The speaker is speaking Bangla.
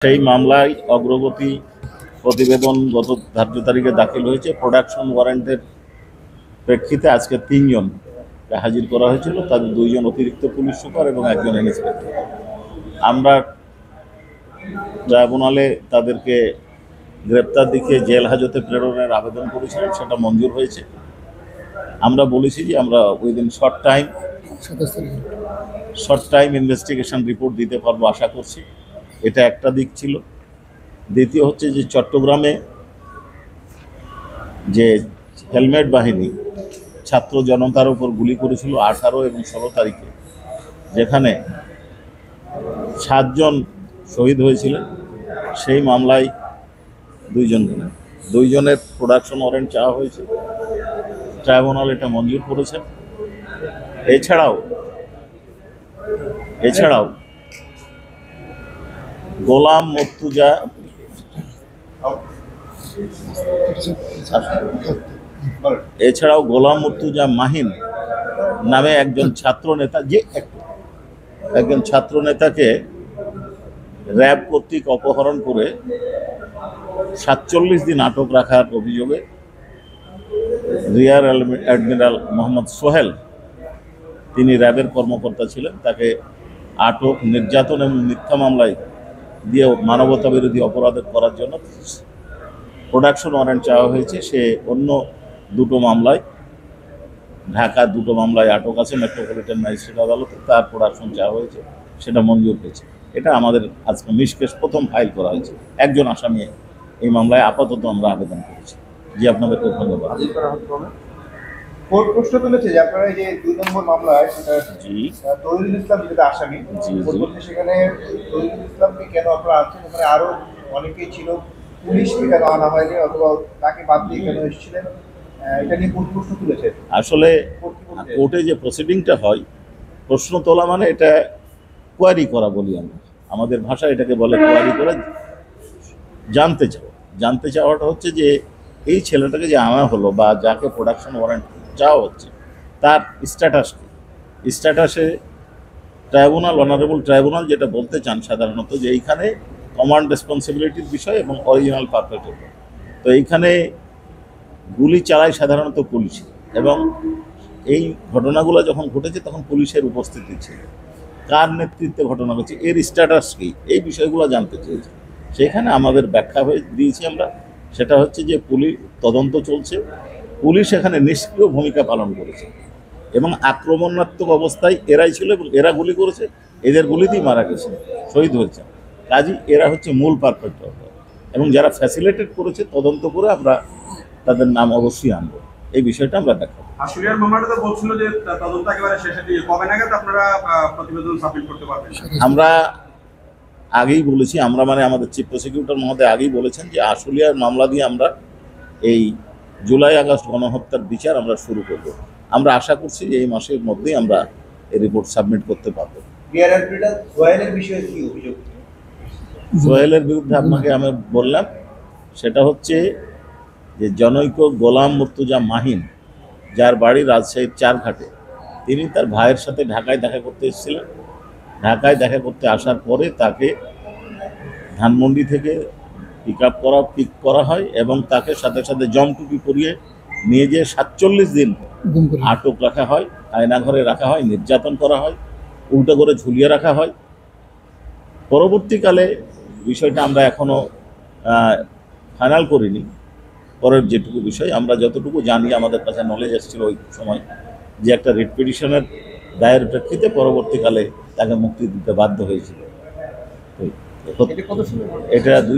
সেই মামলায় অগ্রগতি প্রতিবেদন গত ধার্য তারিখে দাখিল হয়েছে। প্রোডাকশন ওয়ারেন্টের প্রেক্ষিতে আজকে ৩ জনকে হাজির করা হয়েছিল, তাদের 2 জন অতিরিক্ত পুলিশ সুপার এবং 1 জন ইন্সপেক্টর। আমরা ট্রাইব্যুনালে তাদেরকে গ্রেপ্তার দেখিয়ে জেল হাজতে প্রেরণের আবেদন করেছিলাম, সেটা মঞ্জুর হয়েছে। আমরা বলেছি যে আমরা within short time investigation report দিতে পারবো আশা করছি। এটা একটা দিক ছিল। দ্বিতীয় হচ্ছে যে চট্টগ্রামে যে হেলমেট বাহিনী ছাত্র জনতার উপর গুলি করেছিল 18 এবং 16 তারিখে, যেখানে 7 জন শহীদ হয়েছিলেন, সেই মামলায় 2 জনের প্রোডাকশন ওয়ারেন্ট চাওয়া হয়েছে। ট্রাইব্যুনাল এটা মঞ্জুর করেছেন। এছাড়াও গোলাম মুর্তুজা মাহিন নামে একজন ছাত্র নেতাকে র্যাব কর্তৃক অপহরণ করে 47 দিন আটক রাখার অভিযোগে রিয়ার অ্যাডমিরাল মোহাম্মদ সোহেল, তিনি র্যাবের কর্মকর্তা ছিলেন, তাকে আটক, নির্যাতন এবং মিথ্যা মামলায় দিয়ে মানবতা বিরোধী অপরাধ করার জন্য প্রোডাকশন ওয়ারেন্ট চাওয়া হয়েছে। সে অন্য 2 মামলায়, ঢাকা 2 মামলায় আটক আছে মেট্রোপলিটন ম্যাজিস্ট্রেট আদালতে, তার প্রোডাকশন চাওয়া হয়েছে, সেটা মঞ্জুর হয়েছে। এটা আমাদের আজকে মিসকেস প্রথম ফাইল করা হয়েছে। 1 জন আসামি এই মামলায় আপাতত আমরা আবেদন করেছি। জি, আপনাদেরকে ধন্যবাদ। কোর্ট প্রশ্ন তুলেছে যে আপনারা এই যে 2 নম্বর মামলায় সেটা তহিদুল ইসলাম যেটা আসামি, সেখানে তহিদুল ইসলামকে কেন আপনারা আনছেন? ওখানে আরো অনেকেই ছিল, পুলিশকে কেন আনা হয়নি অথবা তাকে বাদ দিয়ে কেন এসেছিলেন? এটা নিয়ে কোর্ট প্রশ্ন তুলেছে। আসলে কোর্টে যে প্রসিডিংটা হয়, প্রশ্ন তোলা মানে এটা কোয়ারি করা বলি আমরা, আমাদের ভাষায় এটাকে বলে কোয়ারি করে জানতে চাওয়াটা হচ্ছে যে এই ছেলেটাকে যে আনা হলো বা যাকে প্রোডাকশন ওয়ারেন্ট চাওয়া হচ্ছে তার স্ট্যাটাসে অনারেবল ট্রাইব্যুনাল যেটা বলতে চান সাধারণত, যে এইখানে কমান্ড রেসপন্সিবিলিটির বিষয় এবং অরিজিনাল পারপেট্রেটর। তো এইখানে গুলি চালায় সাধারণত পুলিশ, এবং এই ঘটনাগুলো যখন ঘটেছে তখন পুলিশের উপস্থিতি ছিল, কার নেতৃত্বে ঘটনা ঘটেছে, এর স্ট্যাটাস কী, এই বিষয়গুলো জানতে চেয়েছে। সেখানে আমাদের ব্যাখ্যা দিয়েছি আমরা, সেটা হচ্ছে যে পুলিশ তদন্ত চলছে, পুলিশ এখানে নিষ্ক্রিয় ভূমিকা পালন করেছে এবং আক্রমণাত্মক অবস্থায় এরাই ছিল এবং এরা গুলি করেছে, এদের গুলিতেই মারা গেছে, শহীদ হয়েছে। কাজী এরা হচ্ছে মূল পারপেট্রেটর, এবং যারা ফ্যাসিলিটেট করেছে তদন্ত করে আমরা তাদের নাম অবশ্যই আনবো। এই বিষয়টা আমরা দেখাবো। আশুলিয়ার মামলাটা তো বলছিল যে তদন্ত একেবারে শেষে দিয়ে কবে নাগাদ আপনারা প্রতিবেদন সাবমিট করতে পারবেন? আমরা আগেই বলেছি, আমাদের চিফ প্রসিকিউটর মহোদয় আগেই বলেছেন যে আশুলিয়ার মামলা দিয়ে আমরা এই জুলাই আগস্ট গণহত্যার বিচার আমরা শুরু করব। আমরা আশা করছি যে এই মাসের মধ্যেই আমরা এই রিপোর্ট সাবমিট করতে পারবো। সোহেলের বিরুদ্ধে আপনাকে আমি বললাম, সেটা হচ্ছে যে জনৈক গোলাম মুর্তুজা মাহিন, যার বাড়ি রাজশাহীর 4 ঘাটে, তিনি তার ভাইয়ের সাথে ঢাকায় দেখা করতে এসেছিলেন। ঢাকায় দেখা করতে আসার পরে তাকে ধানমন্ডি থেকে পিক করা হয় এবং তাকে সাথে সাথে জমটুপি পরিয়ে নিয়ে যেয়ে 47 দিন আটক রাখা হয়, আয়নাঘরে রাখা হয়, নির্যাতন করা হয়, উল্টো করে ঝুলিয়ে রাখা হয়। পরবর্তীকালে বিষয়টা আমরা এখনও ফাইনাল করিনি। পরের যেটুকু বিষয় আমরা যতটুকু জানি, আমাদের কাছে নলেজ এসেছিল ওই সময়, যে একটা রিট পিটিশনের দায়ের প্রেক্ষিতে পরবর্তীকালে তাকে মুক্তি দিতে বাধ্য হয়েছিল। এটা